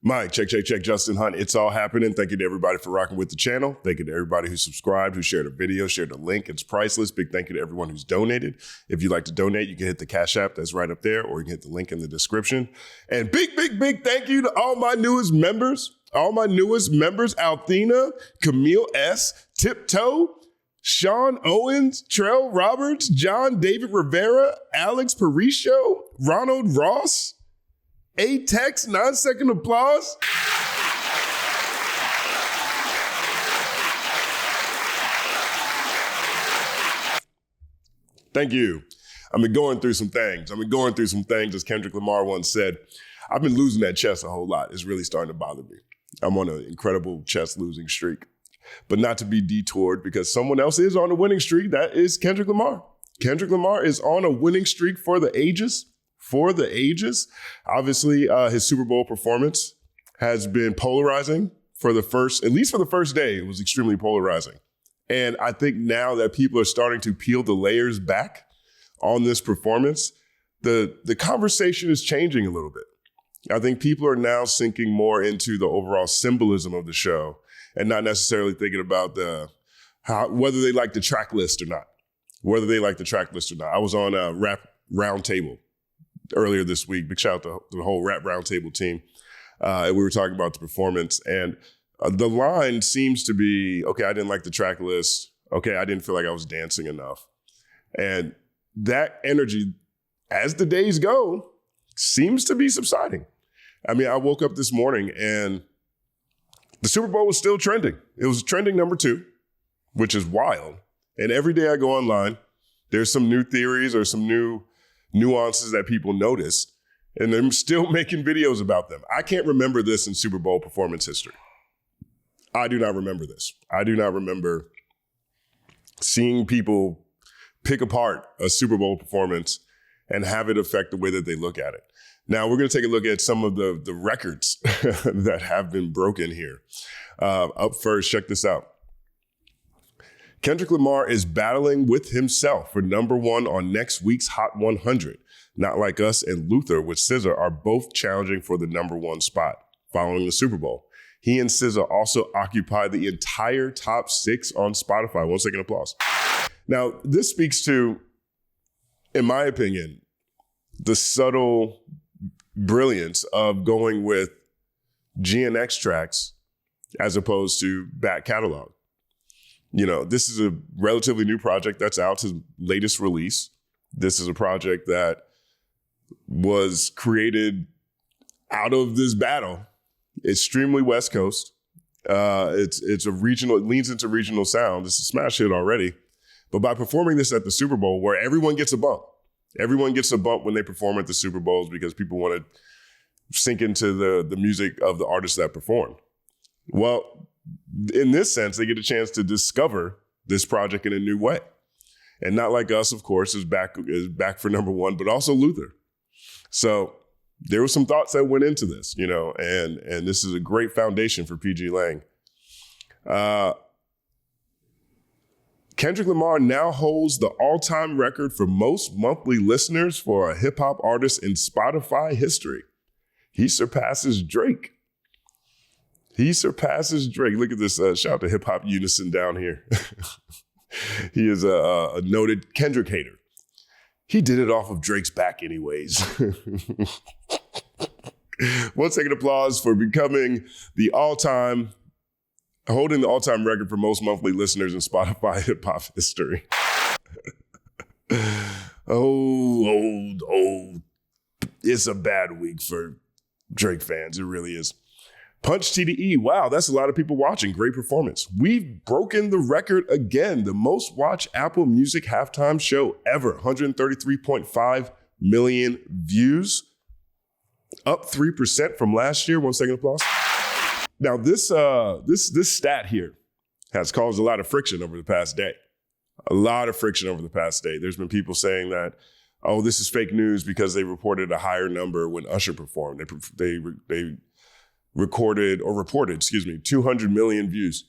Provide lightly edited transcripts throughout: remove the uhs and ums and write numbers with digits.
Mike, check. Justin Hunt. It's all happening. Thank you to everybody for rocking with the channel. Thank you to everybody who subscribed, who shared a video, shared a link. It's priceless. Big thank you to everyone who's donated. If you'd like to donate, you can hit the Cash App that's right up there, or you can hit the link in the description. And big thank you to all my newest members. Althena, Camille S., Tiptoe, Sean Owens, Trell Roberts, John David Rivera, Alex Parisho, Ronald Ross, A-Tex, 9-second applause. Thank you. I've been going through some things. As Kendrick Lamar once said. I've been losing that chess a whole lot. It's really starting to bother me. I'm on an incredible chess losing streak, but not to be detoured because someone else is on a winning streak. That is Kendrick Lamar. Kendrick Lamar is on a winning streak for the ages. Obviously, his Super Bowl performance has been polarizing at least for the first day. It was extremely polarizing. And I think now that people are starting to peel the layers back on this performance, the conversation is changing a little bit. I think people are now sinking more into the overall symbolism of the show and not necessarily thinking about whether they like the track list or not. I was on a rap roundtable earlier this week. Big shout out to the whole rap roundtable team. And we were talking about the performance, and the line seems to be, okay, I didn't like the track list. Okay, I didn't feel like I was dancing enough. And that energy, as the days go, seems to be subsiding. I mean, I woke up this morning and the Super Bowl was still trending. It was trending number 2, which is wild. And every day I go online, there's some new theories or some new nuances that people notice, and they're still making videos about them. I can't remember this in Super Bowl performance history. I do not remember this. I do not remember seeing people pick apart a Super Bowl performance and have it affect the way that they look at it. Now, we're going to take a look at some of the records that have been broken here. Up first, check this out. Kendrick Lamar is battling with himself for number 1 on next week's Hot 100. Not Like Us and Luther with SZA are both challenging for the number 1 spot following the Super Bowl. He and SZA also occupy the entire top 6 on Spotify. 1 second applause. Now, this speaks to, in my opinion, the subtle brilliance of going with GNX tracks as opposed to back catalog. You know, this is a relatively new project that's out, his latest release. This is a project that was created out of this battle. Extremely West Coast. It's a regional, it leans into regional sound. It's a smash hit already. But by performing this at the Super Bowl, where everyone gets a bump when they perform at the Super Bowls because people want to sink into the music of the artists that perform. Well, in this sense, they get a chance to discover this project in a new way. And Not Like Us, of course, is back for number 1, but also Luther. So there were some thoughts that went into this, you know, and this is a great foundation for PG Lang. Kendrick Lamar now holds the all-time record for most monthly listeners for a hip-hop artist in Spotify history. He surpasses Drake. Look at this. Shout out to Hip Hop Unison down here. He is a noted Kendrick hater. He did it off of Drake's back anyways. 1 second applause for becoming holding the all-time record for most monthly listeners in Spotify hip hop history. Oh, it's a bad week for Drake fans. It really is. Punch TDE. Wow, that's a lot of people watching. Great performance. We've broken the record again. The most watched Apple Music halftime show ever. 133.5 million views. Up 3% from last year. 1 second applause. Now, this stat here has caused a lot of friction over the past day. There's been people saying that, oh, this is fake news because they reported a higher number when Usher performed. They reported 200 million views.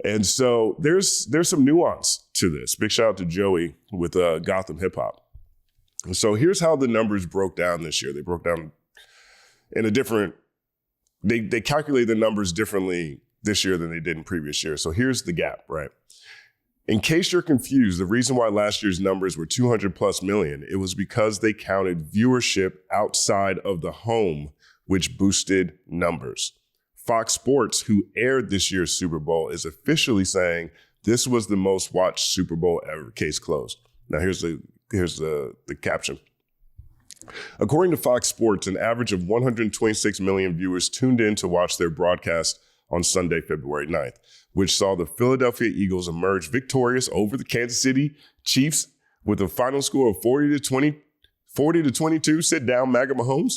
And so there's some nuance to this. Big shout out to Joey with Gotham Hip Hop. So here's how the numbers broke down this year. They broke down in a different, they calculate the numbers differently this year than they did in previous years. So here's the gap, right? In case you're confused, the reason why last year's numbers were 200 plus million, it was because they counted viewership outside of the home, which boosted numbers. Fox Sports, who aired this year's Super Bowl, is officially saying this was the most watched Super Bowl ever, case closed. Now here's the caption. According to Fox Sports, an average of 126 million viewers tuned in to watch their broadcast on Sunday, February 9th, which saw the Philadelphia Eagles emerge victorious over the Kansas City Chiefs with a final score of 40-22. Sit down, MAGA Mahomes.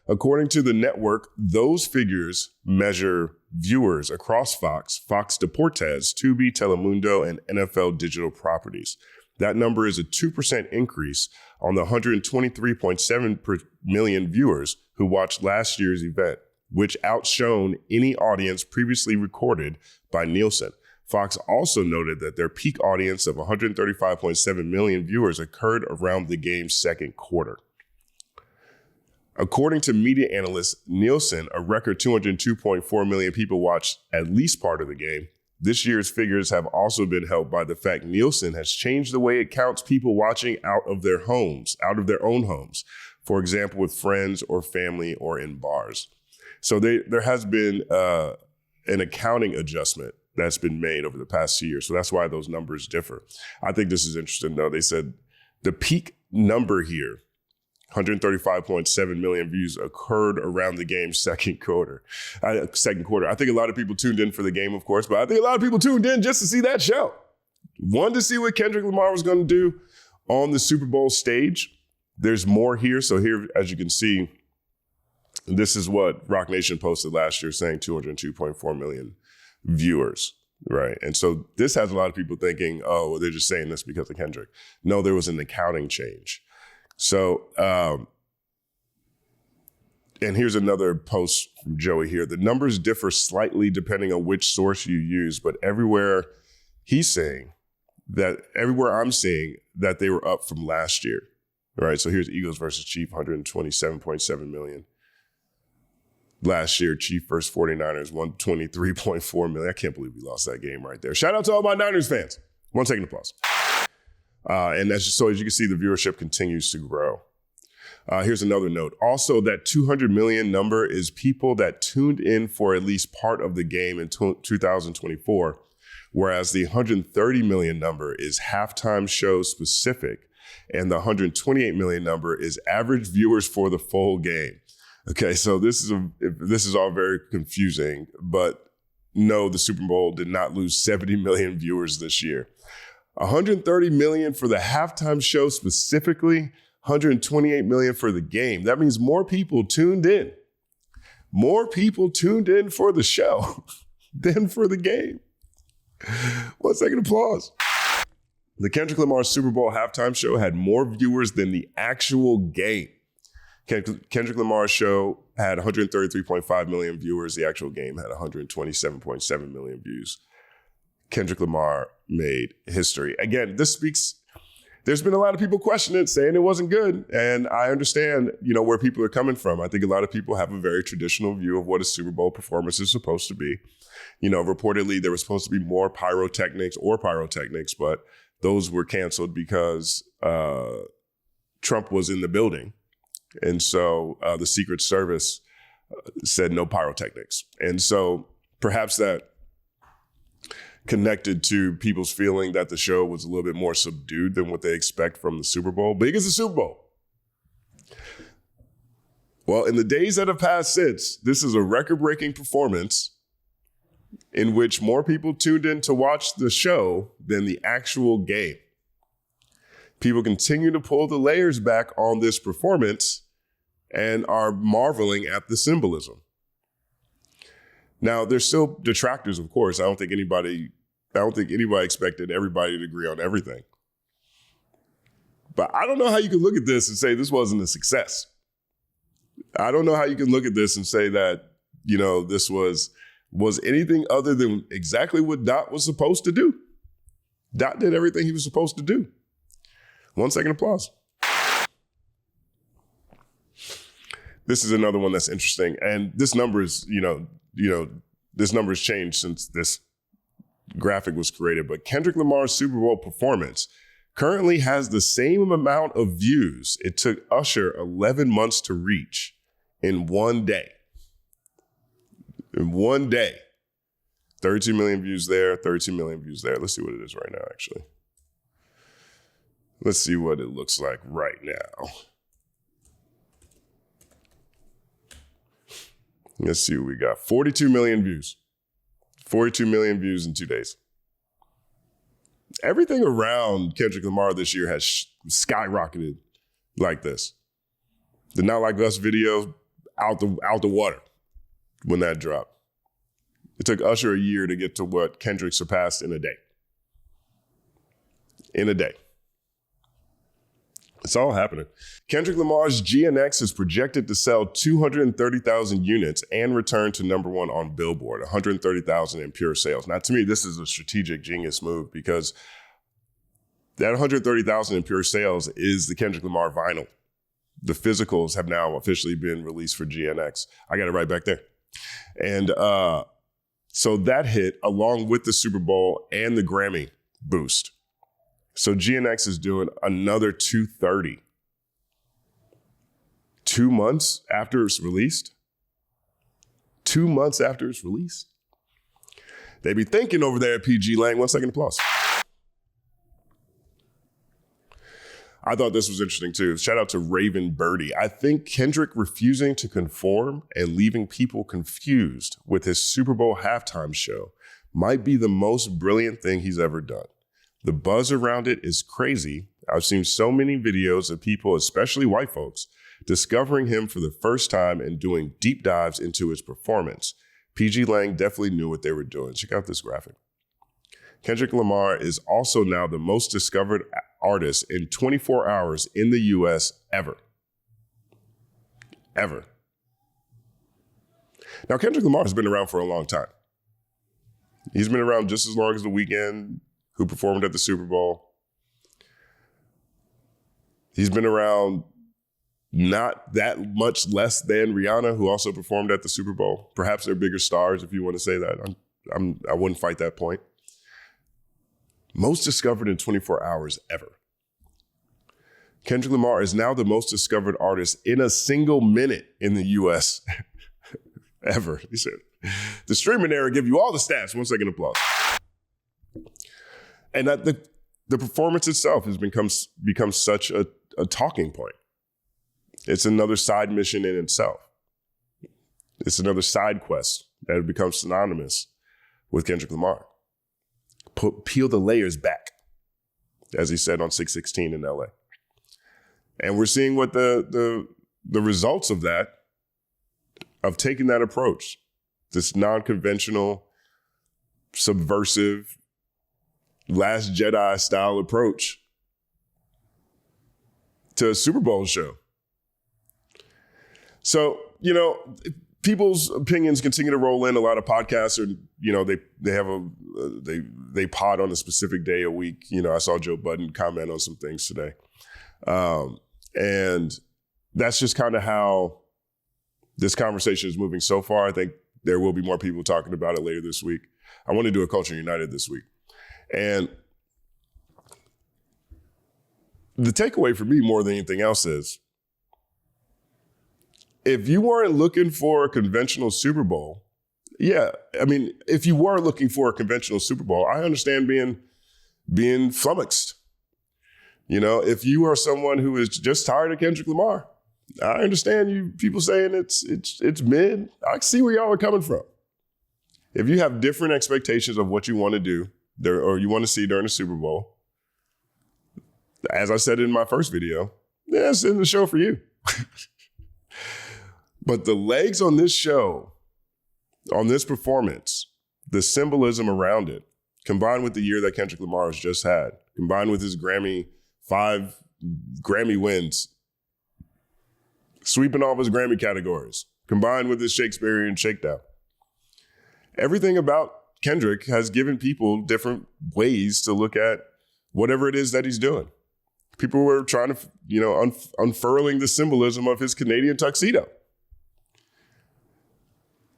According to the network, those figures measure viewers across Fox, Fox Deportes, Tubi, Telemundo, and NFL digital properties. That number is a 2% increase on the 123.7 million viewers who watched last year's event, which outshone any audience previously recorded by Nielsen. Fox also noted that their peak audience of 135.7 million viewers occurred around the game's second quarter. According to media analyst Nielsen, a record 202.4 million people watched at least part of the game. This year's figures have also been helped by the fact Nielsen has changed the way it counts people watching out of their own homes, for example, with friends or family or in bars. So there has been an accounting adjustment that's been made over the past 2 years. So that's why those numbers differ. I think this is interesting, though. They said the peak number here, 135.7 million views, occurred around the game's second quarter. I think a lot of people tuned in for the game, of course, but I think a lot of people tuned in just to see that show. One, to see what Kendrick Lamar was going to do on the Super Bowl stage. There's more here. So here, as you can see, this is what Rock Nation posted last year, saying 202.4 million viewers, right? And so this has a lot of people thinking, oh, well, they're just saying this because of Kendrick. No, there was an accounting change. So, and here's another post from Joey here. The numbers differ slightly depending on which source you use, but everywhere I'm seeing that they were up from last year, right? So here's Eagles versus Chiefs, 127.7 million. Last year, Chiefs versus 49ers, 123.4 million. I can't believe we lost that game right there. Shout out to all my Niners fans. 1 second applause. And that's just so, as you can see, the viewership continues to grow. Here's another note. Also, that 200 million number is people that tuned in for at least part of the game in 2024, whereas the 130 million number is halftime show specific, and the 128 million number is average viewers for the full game. Okay, so this is all very confusing, but no, the Super Bowl did not lose 70 million viewers this year. 130 million for the halftime show specifically, 128 million for the game. That means more people tuned in. More people tuned in for the show than for the game. 1 second applause. The Kendrick Lamar Super Bowl halftime show had more viewers than the actual game. Kendrick Lamar's show had 133.5 million viewers. The actual game had 127.7 million views. Kendrick Lamar made history. Again, there's been a lot of people questioning it, saying it wasn't good. And I understand, where people are coming from. I think a lot of people have a very traditional view of what a Super Bowl performance is supposed to be. Reportedly there was supposed to be more pyrotechnics, but those were canceled because Trump was in the building. And so the Secret Service said no pyrotechnics. And so perhaps that connected to people's feeling that the show was a little bit more subdued than what they expect from the Super Bowl. Big as the Super Bowl. Well, in the days that have passed since, this is a record-breaking performance in which more people tuned in to watch the show than the actual game. People continue to pull the layers back on this performance and are marveling at the symbolism. Now, there's still detractors, of course. I don't think anybody expected everybody to agree on everything. But I don't know how you can look at this and say this wasn't a success. I don't know how you can look at this and say that, this was anything other than exactly what Dot was supposed to do. Dot did everything he was supposed to do. 1 second applause. This is another one that's interesting. And this number is, this number has changed since this graphic was created. But Kendrick Lamar's Super Bowl performance currently has the same amount of views it took Usher 11 months to reach in one day. In one day. 32 million views there, 32 million views there. Let's see what it is right now, actually. Let's see what it looks like right now. Let's see what we got. 42 million views. 42 million views in 2 days. Everything around Kendrick Lamar this year has skyrocketed like this. The Not Like Us video out the water when that dropped. It took Usher a year to get to what Kendrick surpassed in a day. In a day. It's all happening. Kendrick Lamar's GNX is projected to sell 230,000 units and return to number one on Billboard, 130,000 in pure sales. Now, to me, this is a strategic genius move because that 130,000 in pure sales is the Kendrick Lamar vinyl. The physicals have now officially been released for GNX. I got it right back there. And so that hit along with the Super Bowl and the Grammy boost. So GNX is doing another 230. 2 months after it's released. 2 months after it's released. They be thinking over there at PG Lang. 1 second applause. I thought this was interesting too. Shout out to Raven Birdie. I think Kendrick refusing to conform and leaving people confused with his Super Bowl halftime show might be the most brilliant thing he's ever done. The buzz around it is crazy. I've seen so many videos of people, especially white folks, discovering him for the first time and doing deep dives into his performance. PG Lang definitely knew what they were doing. Check out this graphic. Kendrick Lamar is also now the most discovered artist in 24 hours in the US ever. Ever. Now, Kendrick Lamar has been around for a long time. He's been around just as long as The Weeknd, who performed at the Super Bowl. He's been around not that much less than Rihanna, who also performed at the Super Bowl. Perhaps they're bigger stars, if you want to say that. I wouldn't fight that point. Most discovered in 24 hours ever. Kendrick Lamar is now the most discovered artist in a single minute in the US ever. He said, the streaming era give you all the stats. 1 second applause. And that the performance itself has become such a talking point. It's another side mission in itself. It's another side quest that has become synonymous with Kendrick Lamar. Peel the layers back, as he said on 616 in LA. And we're seeing what the results of that, of taking that approach, this non-conventional, subversive, Last Jedi style approach to a Super Bowl show. So, people's opinions continue to roll in. A lot of podcasts are, they pod on a specific day a week. I saw Joe Budden comment on some things today. And that's just kind of how this conversation is moving so far. I think there will be more people talking about it later this week. I want to do a Culture United this week. And the takeaway for me more than anything else is, if you weren't looking for a conventional Super Bowl, if you were looking for a conventional Super Bowl, I understand being flummoxed. If you are someone who is just tired of Kendrick Lamar, I understand you people saying it's mid. I see where y'all are coming from. If you have different expectations of what you want to do or you want to see during the Super Bowl, as I said in my first video, it's in the show for you. But the legs on this show, on this performance, the symbolism around it, combined with the year that Kendrick Lamar has just had, combined with his 5 Grammy wins, sweeping all of his Grammy categories, combined with his Shakespearean shakedown. Everything about Kendrick has given people different ways to look at whatever it is that he's doing. People were trying to, unfurling the symbolism of his Canadian tuxedo.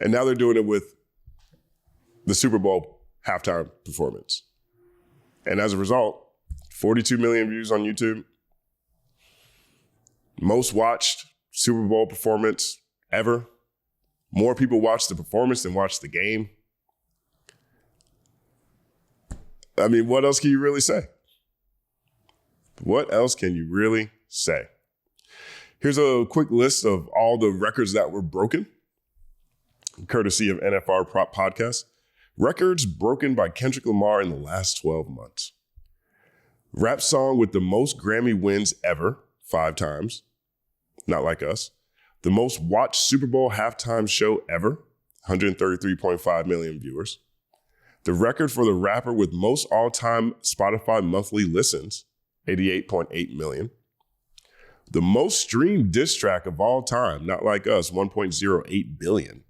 And now they're doing it with the Super Bowl halftime performance. And as a result, 42 million views on YouTube. Most watched Super Bowl performance ever. More people watched the performance than watched the game. I mean, what else can you really say? What else can you really say? Here's a quick list of all the records that were broken, courtesy of NFR Prop Podcast. Records broken by Kendrick Lamar in the last 12 months. Rap song with the most Grammy wins ever, 5 times. Not like us. The most watched Super Bowl halftime show ever, 133.5 million viewers. The record for the rapper with most all-time Spotify monthly listens, 88.8 million. The most streamed diss track of all time, Not Like Us, 1.08 billion.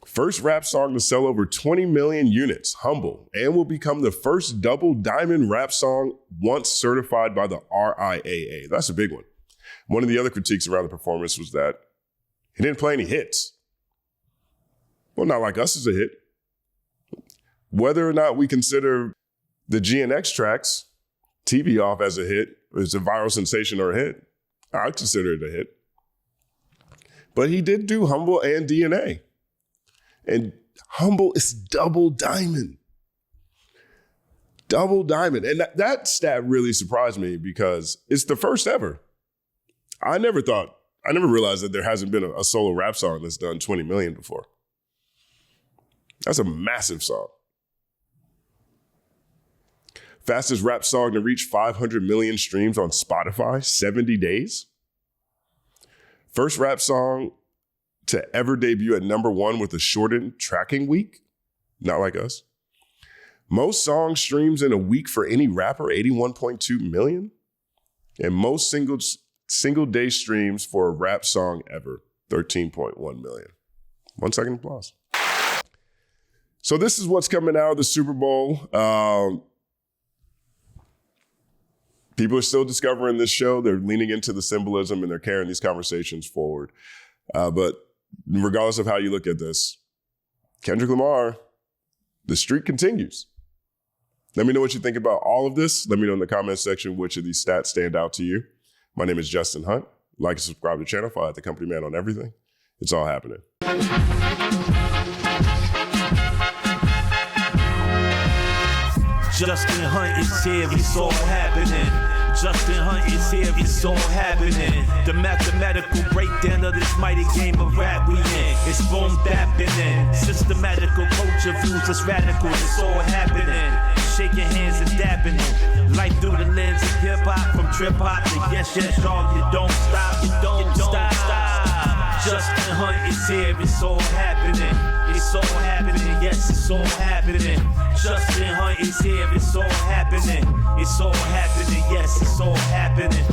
First rap song to sell over 20 million units, Humble, and will become the first double diamond rap song once certified by the RIAA. That's a big one. One of the other critiques around the performance was that he didn't play any hits. Well, Not Like Us is a hit. Whether or not we consider the GNX tracks, TV Off, as a hit, is a viral sensation or a hit, I consider it a hit. But he did do Humble and DNA. And Humble is double diamond. Double diamond. And that stat really surprised me because it's the first ever. I never realized that there hasn't been a solo rap song that's done 20 million before. That's a massive song. Fastest rap song to reach 500 million streams on Spotify, 70 days. First rap song to ever debut at #1 with a shortened tracking week, Not Like Us. Most song streams in a week for any rapper, 81.2 million. And most single day streams for a rap song ever, 13.1 million. 1 second applause. So this is what's coming out of the Super Bowl. People are still discovering this show. They're leaning into the symbolism and they're carrying these conversations forward. But regardless of how you look at this, Kendrick Lamar, the streak continues. Let me know what you think about all of this. Let me know in the comment section which of these stats stand out to you. My name is Justin Hunt. Like and subscribe to the channel. Follow the Company Man on everything. It's all happening. Justin Hunt is here, it's all happening. Justin Hunt is here, it's all happening. The mathematical breakdown of this mighty game of rap we in. It's boom dapping. Systematical culture views, it's radical, it's all happening. Shaking hands and dapping it. Life through the lens of hip hop, from trip hop to yes, dog, you don't stop, you don't stop. Justin Hunt is here, it's all happening. It's all happening, yes, it's all happening. Justin Hunt is here, it's all happening. It's all happening, yes, it's all happening.